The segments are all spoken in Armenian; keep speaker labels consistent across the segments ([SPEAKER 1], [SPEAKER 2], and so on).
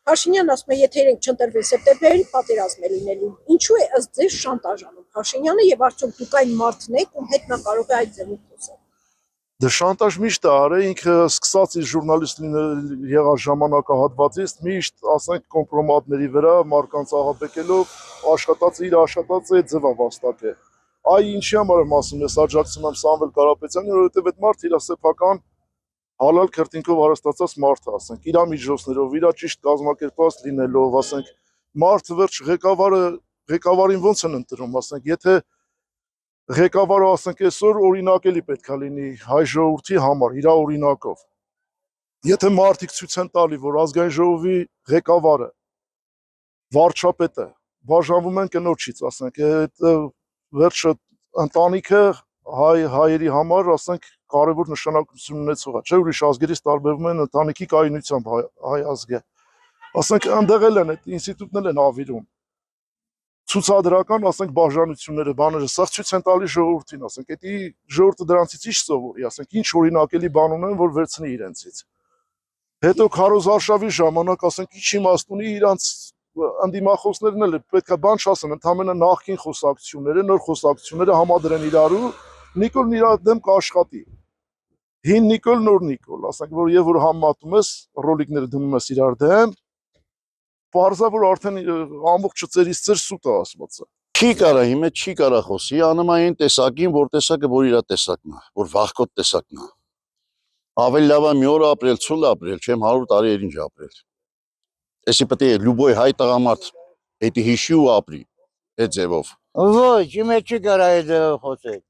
[SPEAKER 1] Փաշինյանն ասում է, եթե իրենք չընտրվեն սեպտեմբերին, պատերազմ է լինելու։ Ինչու է ըստ ձեզ շանտաժանում Փաշինյանը եւ արդյոք դուք այն մարդն եք, ում հետ նա կարող է այդ ձևով խոսել։
[SPEAKER 2] Դե շանտաժ միշտ է արել, ինքը սկսած իր ժուրնալիստ եղած ժամանակահատվածից միշտ, ասենք, կոմպրոմատների վրա մարկանց աղաբեկելով աշխատած իր աշխատածը այդ ձևա վաստակը։ Այ ինչի համար եմ ասում, ես աջակցում եմ Սամվել Կարապետյանին, որովհետև այդ մարդը իր սեփական հալալ քրտինքով հարստացած մարդ է, ասենք, իր միջոցներով, իր ճիշտ կազմակերպված լինելով, ասենք, մարդը վերջ ղեկավարին ոնց են ընտրում, ասենք, եթե ղեկավարը, ասենք, այսօր օրինակելի պետք է լինի հայ ժողովրդի համար, իր օրինակով։ Եթե մարդիկ ցույց են տալի, որ ազգային ժողովի ղեկավարը, վարչապետը բաժանվում են կնոջից, ասենք, այդ վերջը ընտանիքը հայերի համար, ասենք, կարևոր նշանակություն ունեցող է, չէ՞ ուրիշ ազգերից տարբերվում են ընտանիքի կայունությամբ հայ ազգը։ Ասենք, ընդեղ էլ են այդ ինստիտուտն են ավիրում։ Ցուցադրական, ասենք, բաժանությունները, բաները, սա ցույց են տալի ժողովրդին, ասենք, դա ժողովուրդը դրանցից ինչ սովորի, ասենք, ինչ օրինակելի բան ունեն, որ վերցնի իրենցից։ Հետո քարոզարշավի ժամանակ, ասենք, ինչ իմաստ ունի իրանց ընդդիմախոսներն էլ պետք է բան չասեն, ընդհանրապես նախկին խոսակցությունները, նոր խոսակցությունները համադրեն իրարու, Նիկոլն իր դեմ կաշխատի։ Հին Նիկոլ, նոր Նիկոլ, ասենք, որ եւ որ համատում ես, ռոլիկները դնում ես իրար դեմ, պարզա որ արդեն ամբողջ ծերից ծեր սուտ է ասվածը։
[SPEAKER 3] Չի կարա հիմա չի կարա խոսի, անում այն տեսակին, որ տեսակը որ իր տեսակն է, որ վախկոտ տեսակն է։ Ավելի լավ է մի օր ապրել, ցուլ ապրել, չեմ 100 տարի էր ինչ ապրել։ Էսի պետք է լյուբոյ հայ տղամարդ էդի հիշի ու ապրի այդ ձևով։
[SPEAKER 4] Ոչ, հիմա չի կարա այդ ձևով խոսել։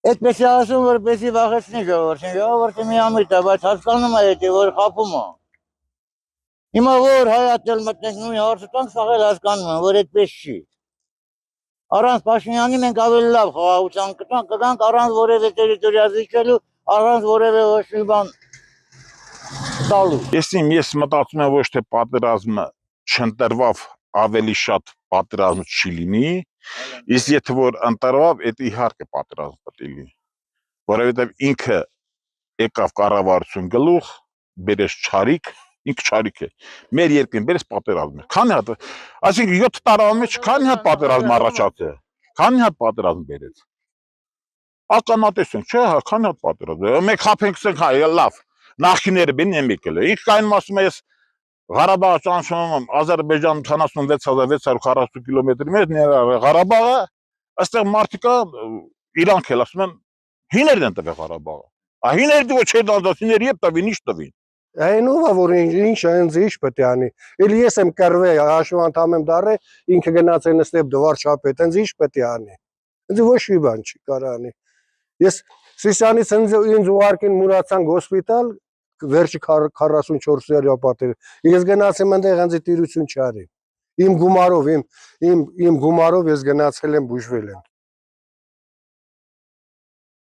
[SPEAKER 4] Այդպես է ասում, որպեսզի վախեցնի ժողովրդին, ժողովուրդը միամիտ է, բայց հասկանում է դա, որ խաբում է։ Հիմա որ հայատել մտնենք նույն հարցը տանք, սա էլ հասկանում են, որ այդպես չի։ Առանց Փաշինյանի մենք ավելի լավ խաղաղության կտանք, առանց որևէ տերիտորիա զիջելու, առանց որևէ ոչ մի բան տալու։
[SPEAKER 5] Ես մտածում եմ ոչ թե պատերազմը չընտրվավ, ավելի շատ պատերազմ չի լինի, իսկ եթե որ ընտրվավ, դա իհարկե պատերազմ պետք է լինի, որովհետև ինքը եկավ կառավարություն գլուխ, բերեց չարիք, ինքը չարիք է, մեր երկրին բերեց պատերազմ է, քանի հատ, այսինքն 7 տարվա մեջ քանի հատ պատերազմ առաջացել, քանի հատ պատերազմ բերեց, ականատես ենք, չէ, քանի հատ պատերազմ, մեկ խաբենք սենք, լավ, նախկիները բին եկել է, ինքը կայնում ասում է, ես Ղարաբաղը ճանաչում եմ Ադրբեջան 76640 կիլոմետրի մեջ, Ղարաբաղը, այստեղ մարդիկա իրանք էլ ասում են, հիներն են տվել Ղարաբաղը, հիները դու չէր դանդած, հիներ ետ տվին, ինչ տվին։
[SPEAKER 6] Այն ով է, որ ինչ պետք է անի, էլ ես եմ կռվե, հաշվի անդամ եմ դառե, ինքը գնաց այն ստեպ վարչապետ, ինձ ինչ պետք է անի, ինձ ոչ մի բան չի կարա անի, ես Սիսյանից ինձ ուղարկին Մուրացան հոսպիտալ, վերջի 44 օրյա պատեր, ես գնացեմ այնտեղ ինձ տիրություն չարի, իմ գումարով ես գնացել եմ բուժվել եմ։